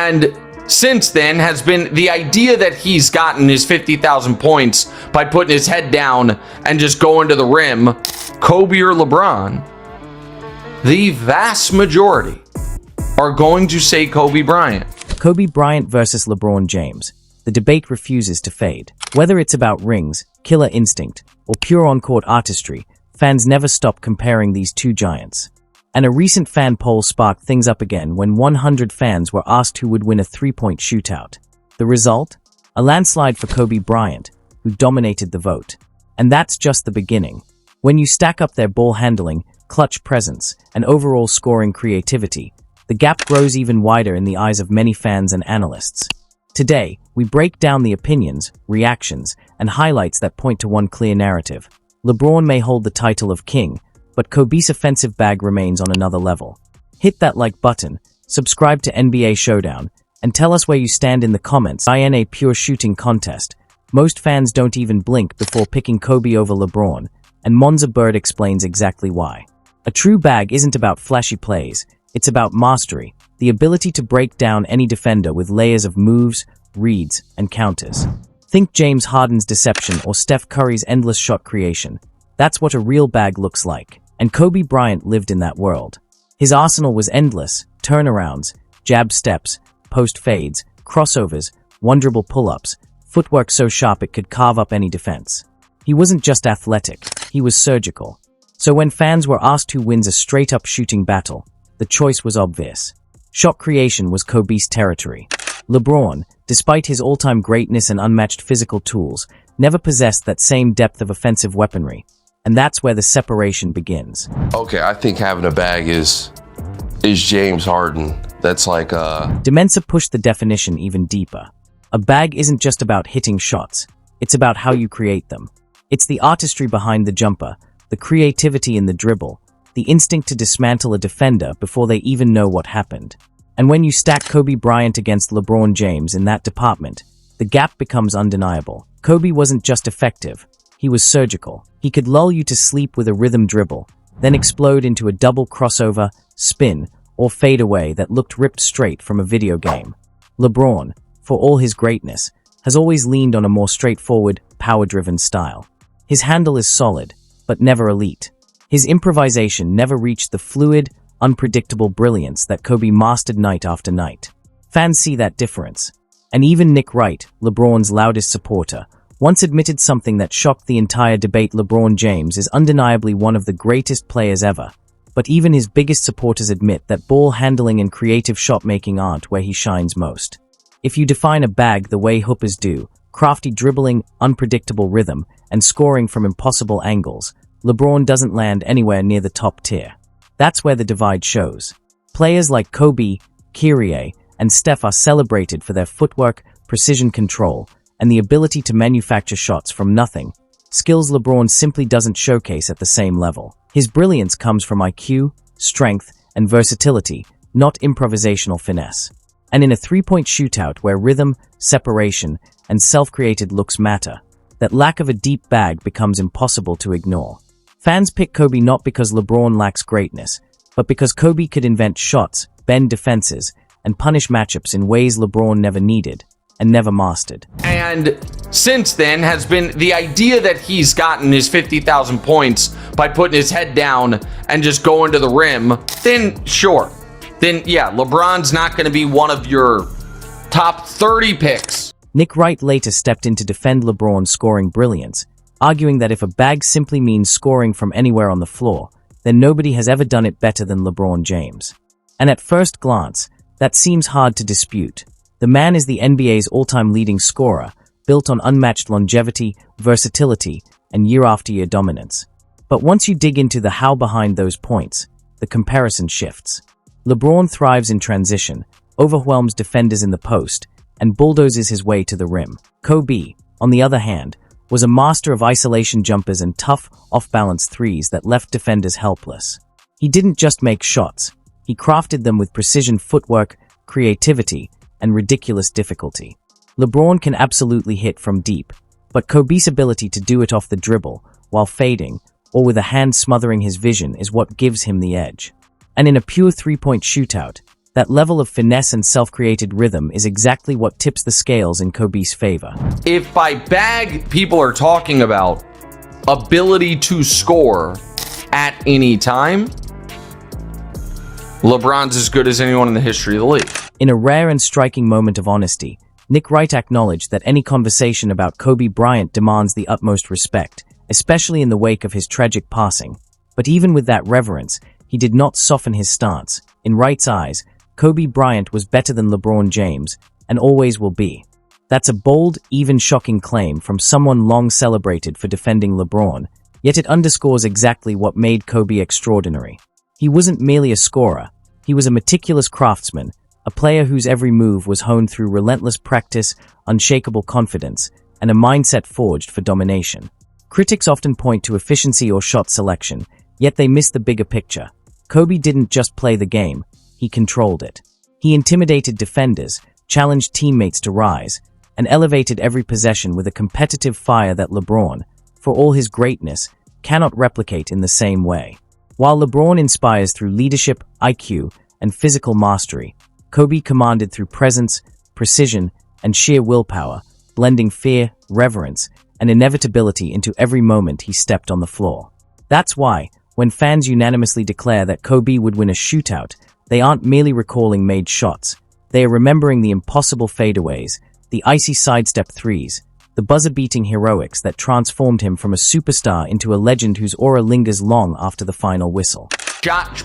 And since then has been the idea that he's gotten his 50,000 points by putting his head down and just going to the rim, Kobe or LeBron. The vast majority are going to say Kobe Bryant. Kobe Bryant versus LeBron James. The debate refuses to fade. Whether it's about rings, killer instinct, or pure on-court artistry, fans never stop comparing these two giants. And a recent fan poll sparked things up again when 100 fans were asked who would win a three-point shootout. The result? A landslide for Kobe Bryant, who dominated the vote. And that's just the beginning. When you stack up their ball handling, clutch presence, and overall scoring creativity, the gap grows even wider in the eyes of many fans and analysts. Today, we break down the opinions, reactions, and highlights that point to one clear narrative. LeBron may hold the title of king, but Kobe's offensive bag remains on another level. Hit that like button, subscribe to NBA Showdown, and tell us where you stand in the comments. In a pure shooting contest, most fans don't even blink before picking Kobe over LeBron, and Monza Bird explains exactly why. A true bag isn't about flashy plays, it's about mastery, the ability to break down any defender with layers of moves, reads, and counters. Think James Harden's deception or Steph Curry's endless shot creation. That's what a real bag looks like, and Kobe Bryant lived in that world. His arsenal was endless: turnarounds, jab steps, post fades, crossovers, wonderful pull-ups, footwork so sharp it could carve up any defense. He wasn't just athletic, he was surgical. So when fans were asked who wins a straight-up shooting battle, the choice was obvious. Shot creation was Kobe's territory. LeBron, despite his all-time greatness and unmatched physical tools, never possessed that same depth of offensive weaponry. And that's where the separation begins. Okay, I think having a bag is James Harden. That's like Demensa pushed the definition even deeper. A bag isn't just about hitting shots. It's about how you create them. It's the artistry behind the jumper, the creativity in the dribble, the instinct to dismantle a defender before they even know what happened. And when you stack Kobe Bryant against LeBron James in that department, the gap becomes undeniable. Kobe wasn't just effective, he was surgical. He could lull you to sleep with a rhythm dribble, then explode into a double crossover, spin, or fade away that looked ripped straight from a video game. LeBron, for all his greatness, has always leaned on a more straightforward, power-driven style. His handle is solid, but never elite. His improvisation never reached the fluid, unpredictable brilliance that Kobe mastered night after night. Fans see that difference. And even Wright, LeBron's loudest supporter, once admitted something that shocked the entire debate: LeBron James is undeniably one of the greatest players ever. But even his biggest supporters admit that ball handling and creative shot-making aren't where he shines most. If you define a bag the way hoopers do, crafty dribbling, unpredictable rhythm, and scoring from impossible angles, LeBron doesn't land anywhere near the top tier. That's where the divide shows. Players like Kobe, Kyrie, and Steph are celebrated for their footwork, precision control, and the ability to manufacture shots from nothing, skills LeBron simply doesn't showcase at the same level. His brilliance comes from IQ, strength, and versatility, not improvisational finesse. And in a three-point shootout where rhythm, separation, and self-created looks matter, that lack of a deep bag becomes impossible to ignore. Fans pick Kobe not because LeBron lacks greatness, but because Kobe could invent shots, bend defenses, and punish matchups in ways LeBron never needed and never mastered. And since then has been the idea that he's gotten his 50,000 points by putting his head down and just going to the rim, then sure. Then yeah, LeBron's not going to be one of your top 30 picks. Wright later stepped in to defend LeBron's scoring brilliance, arguing that if a bag simply means scoring from anywhere on the floor, then nobody has ever done it better than LeBron James. And at first glance, that seems hard to dispute. The man is the NBA's all-time leading scorer, built on unmatched longevity, versatility, and year-after-year dominance. But once you dig into the how behind those points, the comparison shifts. LeBron thrives in transition, overwhelms defenders in the post, and bulldozes his way to the rim. Kobe, on the other hand, was a master of isolation jumpers and tough, off-balance threes that left defenders helpless. He didn't just make shots, he crafted them with precision footwork, creativity, and ridiculous difficulty. LeBron can absolutely hit from deep, but Kobe's ability to do it off the dribble, while fading, or with a hand smothering his vision is what gives him the edge. And in a pure three-point shootout, That level of finesse and self-created rhythm is exactly what tips the scales in Kobe's favor. If by bag people are talking about ability to score at any time, LeBron's as good as anyone in the history of the league. In a rare and striking moment of honesty, Nick Wright acknowledged that any conversation about Kobe Bryant demands the utmost respect, especially in the wake of his tragic passing. But even with that reverence, he did not soften his stance. In Wright's eyes, Kobe Bryant was better than LeBron James, and always will be. That's a bold, even shocking claim from someone long celebrated for defending LeBron, yet it underscores exactly what made Kobe extraordinary. He wasn't merely a scorer, he was a meticulous craftsman, a player whose every move was honed through relentless practice, unshakable confidence, and a mindset forged for domination. Critics often point to efficiency or shot selection, yet they miss the bigger picture. Kobe didn't just play the game, he controlled it. He intimidated defenders, challenged teammates to rise, and elevated every possession with a competitive fire that LeBron, for all his greatness, cannot replicate in the same way. While LeBron inspires through leadership, IQ, and physical mastery, Kobe commanded through presence, precision, and sheer willpower, blending fear, reverence, and inevitability into every moment he stepped on the floor. That's why, when fans unanimously declare that Kobe would win a shootout, they aren't merely recalling made shots. They are remembering the impossible fadeaways, the icy sidestep threes, the buzzer-beating heroics that transformed him from a superstar into a legend whose aura lingers long after the final whistle.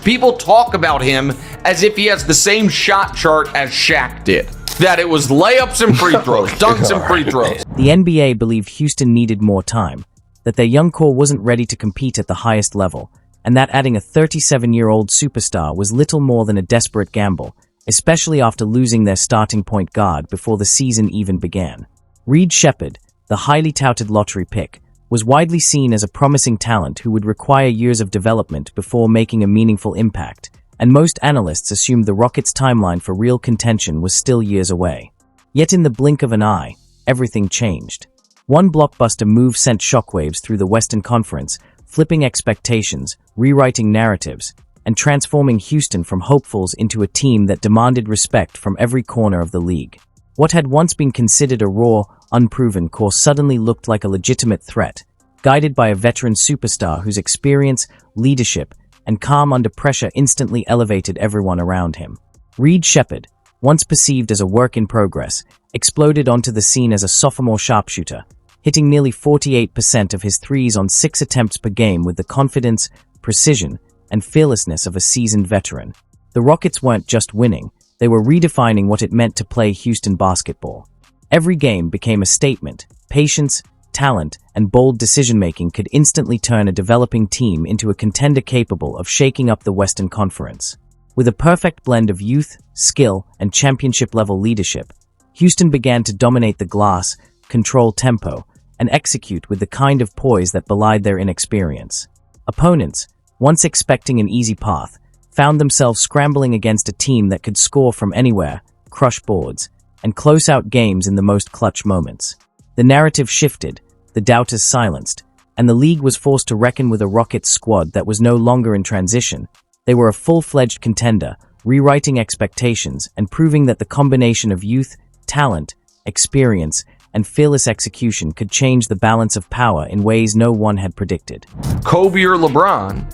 People talk about him as if he has the same shot chart as Shaq did. That it was layups and free throws, dunks and free throws. The NBA believed Houston needed more time, that their young core wasn't ready to compete at the highest level, and that adding a 37-year-old superstar was little more than a desperate gamble, especially after losing their starting point guard before the season even began. Reed Sheppard, the highly touted lottery pick, was widely seen as a promising talent who would require years of development before making a meaningful impact, and most analysts assumed the Rockets' timeline for real contention was still years away. Yet in the blink of an eye, everything changed. One blockbuster move sent shockwaves through the Western Conference, flipping expectations, rewriting narratives, and transforming Houston from hopefuls into a team that demanded respect from every corner of the league. What had once been considered a raw, unproven core suddenly looked like a legitimate threat, guided by a veteran superstar whose experience, leadership, and calm under pressure instantly elevated everyone around him. Reed Sheppard, once perceived as a work in progress, exploded onto the scene as a sophomore sharpshooter, hitting nearly 48% of his threes on 6 attempts per game with the confidence, precision, and fearlessness of a seasoned veteran. The Rockets weren't just winning, they were redefining what it meant to play Houston basketball. Every game became a statement. Patience, talent, and bold decision-making could instantly turn a developing team into a contender capable of shaking up the Western Conference. With a perfect blend of youth, skill, and championship-level leadership, Houston began to dominate the glass, control tempo, and execute with the kind of poise that belied their inexperience. Opponents, once expecting an easy path, found themselves scrambling against a team that could score from anywhere, crush boards, and close out games in the most clutch moments. The narrative shifted, the doubters silenced, and the league was forced to reckon with a Rockets squad that was no longer in transition. They were a full-fledged contender, rewriting expectations and proving that the combination of youth, talent, experience, and fearless execution could change the balance of power in ways no one had predicted. Kobe or LeBron,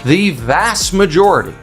the vast majority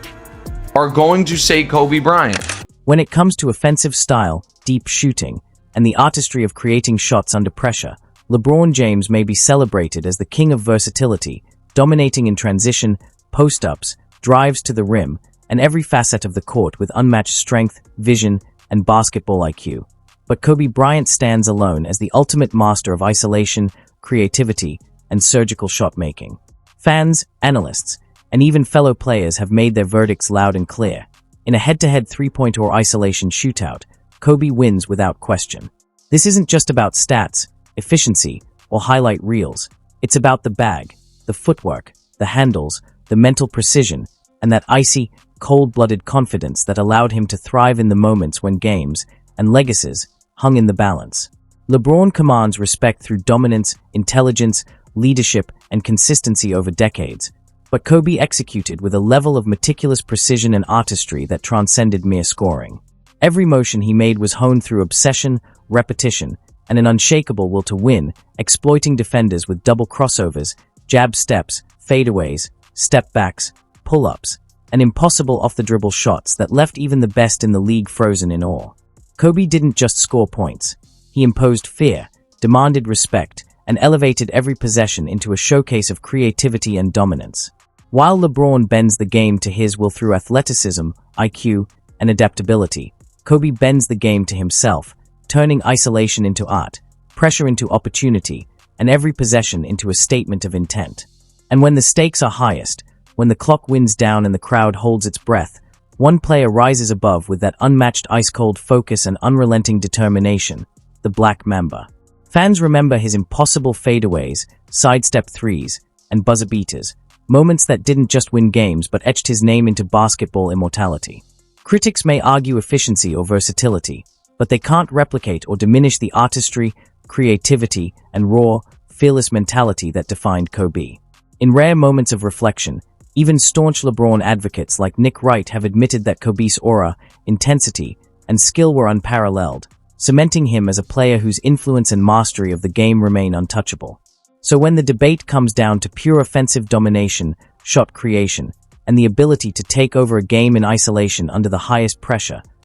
are going to say Kobe Bryant. When it comes to offensive style, deep shooting, and the artistry of creating shots under pressure, LeBron James may be celebrated as the king of versatility, dominating in transition, post-ups, drives to the rim, and every facet of the court with unmatched strength, vision, and basketball IQ. But Kobe Bryant stands alone as the ultimate master of isolation, creativity, and surgical shot-making. Fans, analysts, and even fellow players have made their verdicts loud and clear. In a head-to-head three-point or isolation shootout, Kobe wins without question. This isn't just about stats, efficiency, or highlight reels. It's about the bag, the footwork, the handles, the mental precision, and that icy, cold-blooded confidence that allowed him to thrive in the moments when games and legacies hung in the balance. LeBron commands respect through dominance, intelligence, leadership, and consistency over decades. but Kobe executed with a level of meticulous precision and artistry that transcended mere scoring. Every motion he made was honed through obsession, repetition, and an unshakable will to win, exploiting defenders with double crossovers, jab steps, fadeaways, step backs, pull-ups, and impossible off-the-dribble shots that left even the best in the league frozen in awe. Kobe didn't just score points. He imposed fear, demanded respect, and elevated every possession into a showcase of creativity and dominance. While LeBron bends the game to his will through athleticism, IQ, and adaptability, Kobe bends the game to himself, turning isolation into art, pressure into opportunity, and every possession into a statement of intent. And when the stakes are highest, when the clock winds down and the crowd holds its breath, one player rises above with that unmatched ice-cold focus and unrelenting determination, the Black Mamba. Fans remember his impossible fadeaways, sidestep threes, and buzzer beaters, moments that didn't just win games but etched his name into basketball immortality. Critics may argue efficiency or versatility, but they can't replicate or diminish the artistry, creativity, and raw, fearless mentality that defined Kobe. In rare moments of reflection, even staunch LeBron advocates like Wright have admitted that Kobe's aura, intensity, and skill were unparalleled, cementing him as a player whose influence and mastery of the game remain untouchable. So when the debate comes down to pure offensive domination, shot creation, and the ability to take over a game in isolation under the highest pressure,